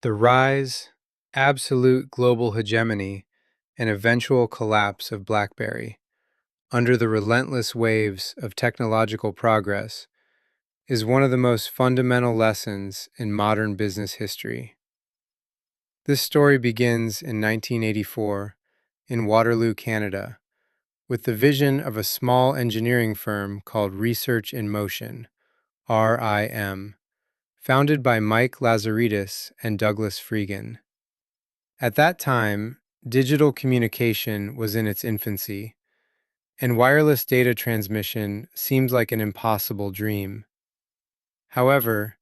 The rise, absolute global hegemony, and eventual collapse of BlackBerry under the relentless waves of technological progress is one of the most fundamental lessons in modern business history. This story begins in 1984 in Waterloo, Canada, with the vision of a small engineering firm called Research in Motion, RIM, founded by Mike Lazaridis and Douglas Freegan. At that time, digital communication was in its infancy, and wireless data transmission seemed like an impossible dream. However,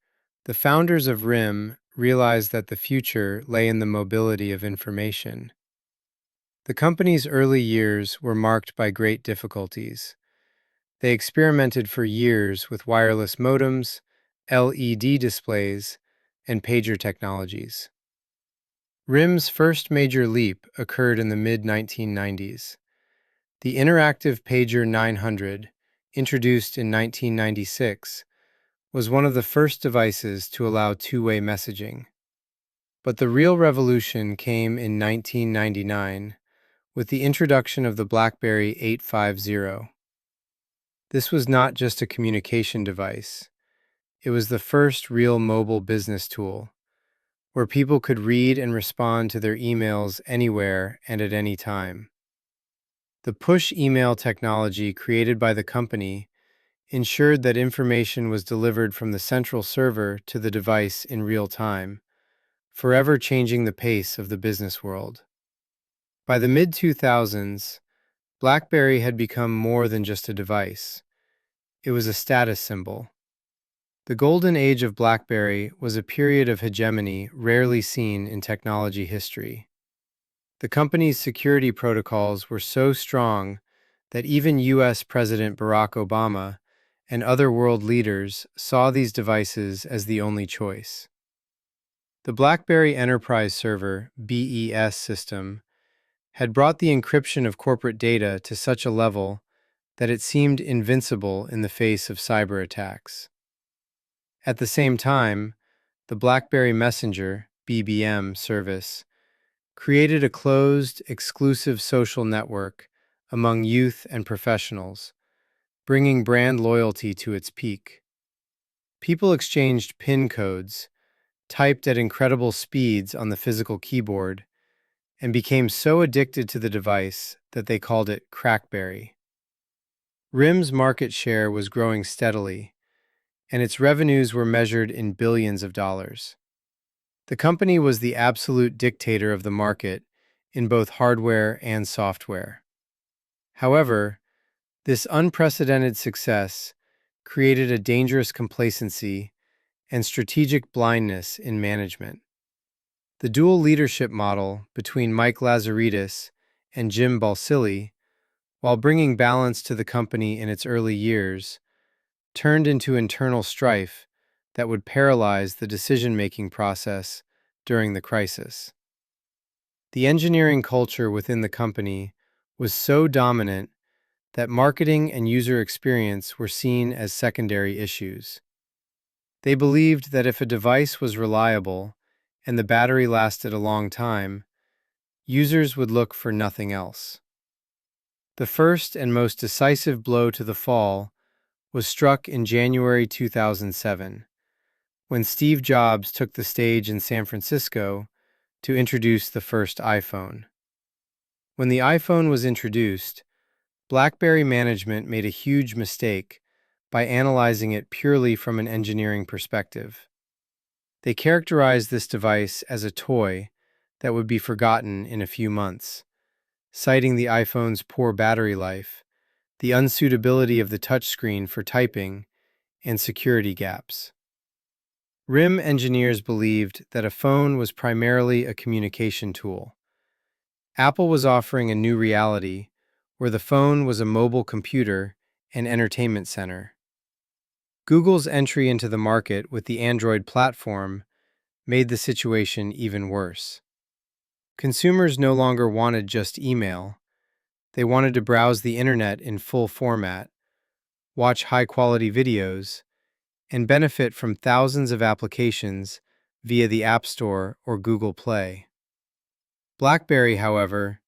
the founders of RIM realized that the future lay in the mobility of information. The company's early years were marked by great difficulties. They experimented for years with wireless modems, LED displays, and pager technologies. RIM's first major leap occurred in the mid-1990s. The interactive pager 900, introduced in 1996, was one of the first devices to allow two-way messaging. But the real revolution came in 1999 with the introduction of the BlackBerry 850. This was not just a communication device. It was the first real mobile business tool, where people could read and respond to their emails anywhere and at any time. The push email technology created by the company ensured that information was delivered from the central server to the device in real time, forever changing the pace of the business world. By the mid-2000s, BlackBerry had become more than just a device. It was a status symbol. The golden age of BlackBerry was a period of hegemony rarely seen in technology history. The company's security protocols were so strong that even U.S. President Barack Obama and other world leaders saw these devices as the only choice. The BlackBerry Enterprise Server (BES) system had brought the encryption of corporate data to such a level that it seemed invincible in the face of cyber attacks. At the same time, the BlackBerry Messenger (BBM) service created a closed, exclusive social network among youth and professionals, bringing brand loyalty to its peak. People exchanged PIN codes, typed at incredible speeds on the physical keyboard, and became so addicted to the device that they called it Crackberry. RIM's market share was growing steadily, and its revenues were measured in billions of dollars. The company was the absolute dictator of the market in both hardware and software. However, this unprecedented success created a dangerous complacency and strategic blindness in management. The dual leadership model between Mike Lazaridis and Jim Balsillie, while bringing balance to the company in its early years, turned into internal strife that would paralyze the decision-making process during the crisis. The engineering culture within the company was so dominant that marketing and user experience were seen as secondary issues. They believed that if a device was reliable and the battery lasted a long time, users would look for nothing else. The first and most decisive blow to the fall was struck in January 2007, when Steve Jobs took the stage in San Francisco to introduce the first iPhone. When the iPhone was introduced, BlackBerry management made a huge mistake by analyzing it purely from an engineering perspective. They characterized this device as a toy that would be forgotten in a few months, citing the iPhone's poor battery life, the unsuitability of the touchscreen for typing, and security gaps. RIM engineers believed that a phone was primarily a communication tool. Apple was offering a new reality where the phone was a mobile computer and entertainment center. Google's entry into the market with the Android platform made the situation even worse. Consumers no longer wanted just email. They wanted to browse the internet in full format, watch high-quality videos, and benefit from thousands of applications via the App Store or Google Play. BlackBerry, however,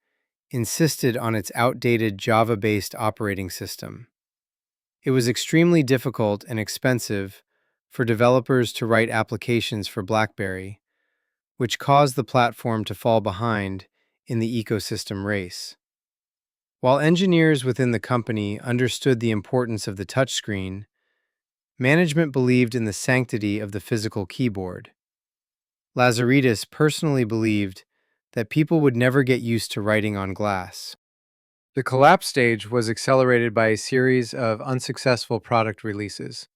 insisted on its outdated Java-based operating system. It was extremely difficult and expensive for developers to write applications for BlackBerry, which caused the platform to fall behind in the ecosystem race. While engineers within the company understood the importance of the touchscreen, management believed in the sanctity of the physical keyboard. Lazaridis personally believed that people would never get used to writing on glass. The collapse stage was accelerated by a series of unsuccessful product releases.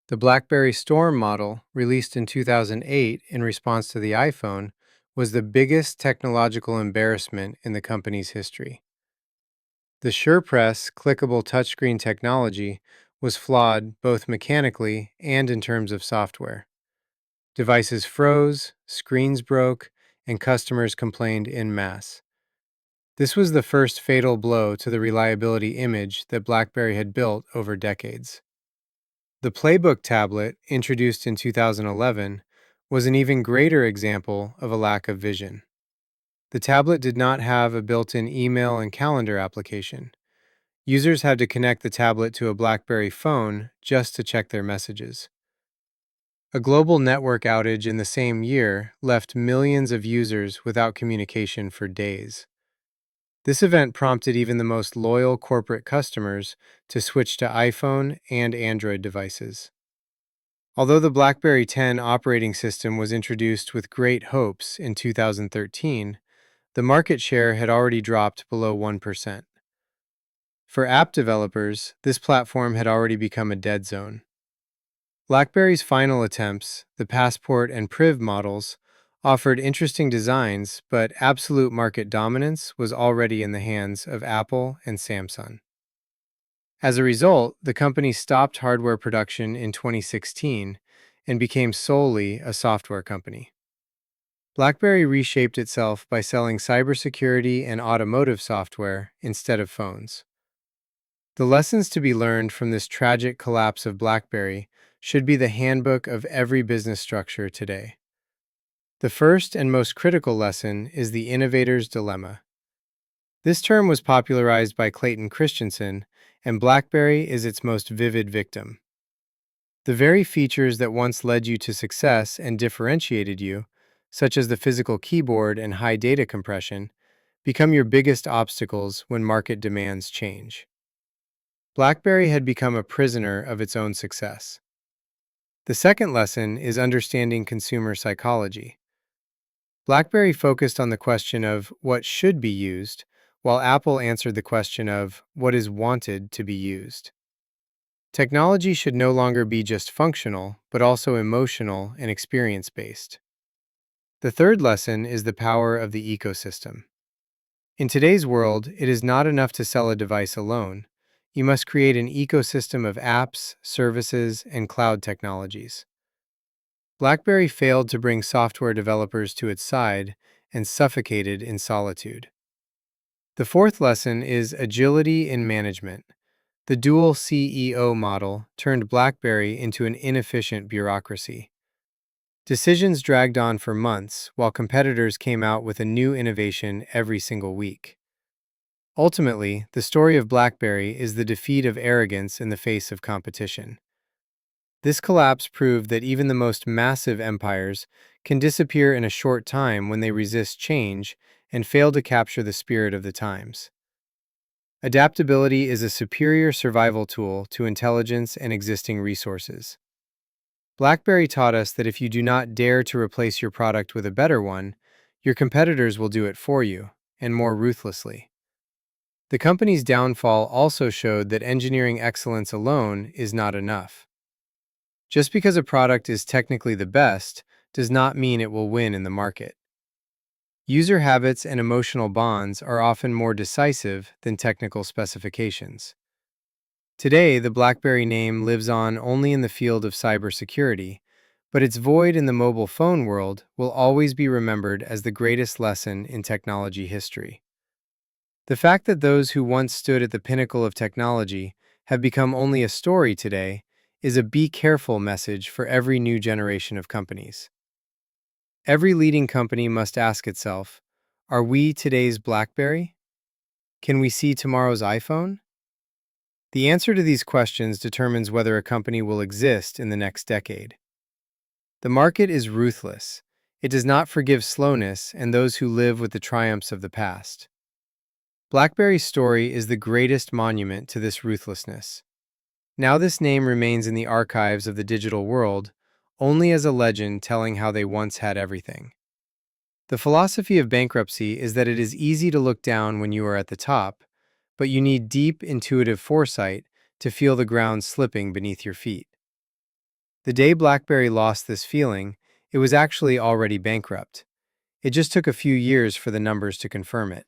The BlackBerry Storm model, released in 2008 in response to the iPhone, was the biggest technological embarrassment in the company's history. The SurePress clickable touchscreen technology was flawed both mechanically and in terms of software. Devices froze, screens broke, and customers complained en masse. This was the first fatal blow to the reliability image that BlackBerry had built over decades. The Playbook tablet, introduced in 2011, was an even greater example of a lack of vision. The tablet did not have a built-in email and calendar application. Users had to connect the tablet to a BlackBerry phone just to check their messages. A global network outage in the same year left millions of users without communication for days. This event prompted even the most loyal corporate customers to switch to iPhone and Android devices. Although the BlackBerry 10 operating system was introduced with great hopes in 2013, the market share had already dropped below 1%. For app developers, this platform had already become a dead zone. BlackBerry's final attempts, the Passport and Priv models, offered interesting designs, but absolute market dominance was already in the hands of Apple and Samsung. As a result, the company stopped hardware production in 2016 and became solely a software company. BlackBerry reshaped itself by selling cybersecurity and automotive software instead of phones. The lessons to be learned from this tragic collapse of BlackBerry should be the handbook of every business structure today. The first and most critical lesson is the innovator's dilemma. This term was popularized by Clayton Christensen, and BlackBerry is its most vivid victim. The very features that once led you to success and differentiated you, such as the physical keyboard and high data compression, become your biggest obstacles when market demands change. BlackBerry had become a prisoner of its own success. The second lesson is understanding consumer psychology. BlackBerry focused on the question of what should be used, while Apple answered the question of what is wanted to be used. Technology should no longer be just functional, but also emotional and experience-based. The third lesson is the power of the ecosystem. In today's world, it is not enough to sell a device alone. You must create an ecosystem of apps, services, and cloud technologies. BlackBerry failed to bring software developers to its side and suffocated in solitude. The fourth lesson is agility in management. The dual CEO model turned BlackBerry into an inefficient bureaucracy. Decisions dragged on for months while competitors came out with a new innovation every single week. Ultimately, the story of BlackBerry is the defeat of arrogance in the face of competition. This collapse proved that even the most massive empires can disappear in a short time when they resist change and fail to capture the spirit of the times. Adaptability is a superior survival tool to intelligence and existing resources. BlackBerry taught us that if you do not dare to replace your product with a better one, your competitors will do it for you, and more ruthlessly. The company's downfall also showed that engineering excellence alone is not enough. Just because a product is technically the best does not mean it will win in the market. User habits and emotional bonds are often more decisive than technical specifications. Today, the BlackBerry name lives on only in the field of cybersecurity, but its void in the mobile phone world will always be remembered as the greatest lesson in technology history. The fact that those who once stood at the pinnacle of technology have become only a story today is a be careful message for every new generation of companies. Every leading company must ask itself, are we today's BlackBerry? Can we see tomorrow's iPhone? The answer to these questions determines whether a company will exist in the next decade. The market is ruthless. It does not forgive slowness and those who live with the triumphs of the past. BlackBerry's story is the greatest monument to this ruthlessness. Now this name remains in the archives of the digital world, only as a legend telling how they once had everything. The philosophy of bankruptcy is that it is easy to look down when you are at the top, but you need deep, intuitive foresight to feel the ground slipping beneath your feet. The day BlackBerry lost this feeling, it was actually already bankrupt. It just took a few years for the numbers to confirm it.